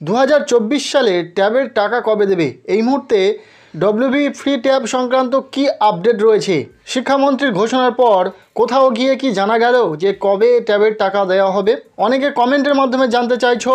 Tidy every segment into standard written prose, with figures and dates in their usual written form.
2024 সালে ট্যাবের টাকা কবে দেবে? এই মুহূর্তে ডব্লিউবি ফ্রি ট্যাব সংক্রান্ত কি আপডেট রয়েছে? শিক্ষামন্ত্রীর ঘোষণার পর কোথাও গিয়ে কি জানা গেল যে কবে ট্যাবের টাকা দেওয়া হবে? অনেকে কমেন্টের মাধ্যমে জানতে চাইছো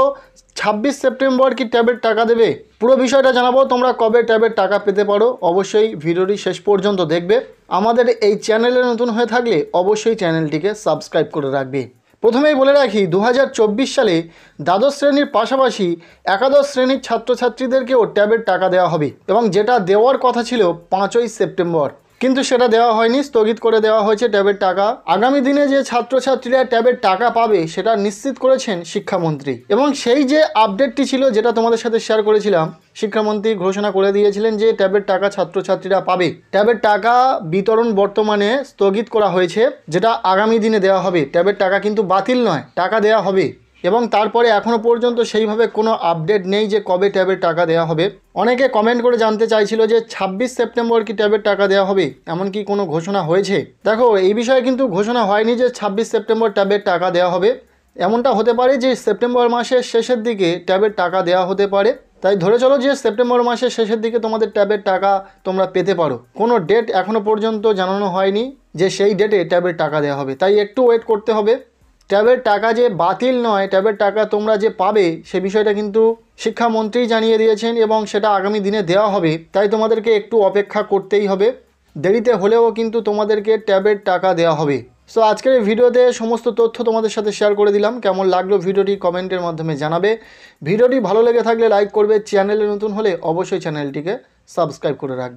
26 সেপ্টেম্বর কি ট্যাবের টাকা দেবে। পুরো বিষয়টা জানাবো। তোমরা কবে ট্যাবের টাকা পেতে পারো অবশ্যই ভিডিওটি শেষ পর্যন্ত দেখবে। আমাদের এই চ্যানেলে নতুন হয়ে থাকলে অবশ্যই চ্যানেলটিকে সাবস্ক্রাইব করে রাখবে। প্রথমেই বলে রাখি 2024 সালে দ্বাদশ শ্রেণীর পাশাপাশি একাদশ শ্রেণীর ছাত্রছাত্রীদেরকেও ট্যাবের টাকা দেওয়া হবে এবং যেটা দেওয়ার কথা ছিল 5ই সেপ্টেম্বর, কিন্তু সেটা দেওয়া হয়নি, স্থগিত করে দেওয়া হয়েছে ট্যাবের টাকা। আগামী দিনে যে ছাত্রছাত্রীরা ট্যাবের টাকা পাবে সেটা নিশ্চিত করেছেন শিক্ষামন্ত্রী। এবং সেই যে আপডেটটি ছিল যেটা তোমাদের সাথে শেয়ার করেছিলাম, শিক্ষামন্ত্রী ঘোষণা করে দিয়েছিলেন যে ট্যাবের টাকা ছাত্রছাত্রীরা পাবে। ট্যাবের টাকা বিতরণ বর্তমানে স্থগিত করা হয়েছে, যেটা আগামী দিনে দেওয়া হবে। ট্যাবের টাকা কিন্তু বাতিল নয়, টাকা দেওয়া হবে। এবং তারপরে এখনও পর্যন্ত সেইভাবে কোনো আপডেট নেই যে কবে ট্যাবের টাকা দেওয়া হবে। অনেকে কমেন্ট করে জানতে চাইছিল যে 26 সেপ্টেম্বর কি ট্যাবের টাকা দেওয়া হবে, এমন কি কোনো ঘোষণা হয়েছে? দেখো, এই বিষয়ে কিন্তু ঘোষণা হয়নি যে 26 সেপ্টেম্বর ট্যাবের টাকা দেওয়া হবে। এমনটা হতে পারে যে সেপ্টেম্বর মাসের শেষের দিকে ট্যাবের টাকা দেওয়া হতে পারে। তাই ধরে চলো যে সেপ্টেম্বর মাসের শেষের দিকে তোমাদের ট্যাবের টাকা তোমরা পেতে পারো। কোনো ডেট এখনও পর্যন্ত জানানো হয়নি যে সেই ডেটে ট্যাবের টাকা দেওয়া হবে, তাই একটু ওয়েট করতে হবে। ট্যাবের টাকা যে বাতিল নয়, ট্যাবের টাকা তোমরা যে পাবে সে বিষয়টা কিন্তু শিক্ষামন্ত্রী জানিয়ে দিয়েছেন এবং সেটা আগামী দিনে দেওয়া হবে। তাই তোমাদেরকে একটু অপেক্ষা করতেই হবে, দেরিতে হলেও কিন্তু তোমাদেরকে ট্যাবের টাকা দেওয়া হবে। সো আজকের এই ভিডিওতে সমস্ত তথ্য তোমাদের সাথে শেয়ার করে দিলাম। কেমন লাগলো ভিডিওটি কমেন্টের মাধ্যমে জানাবে। ভিডিওটি ভালো লেগে থাকলে লাইক করবে, চ্যানেলে নতুন হলে অবশ্যই চ্যানেলটিকে সাবস্ক্রাইব করে রাখবে।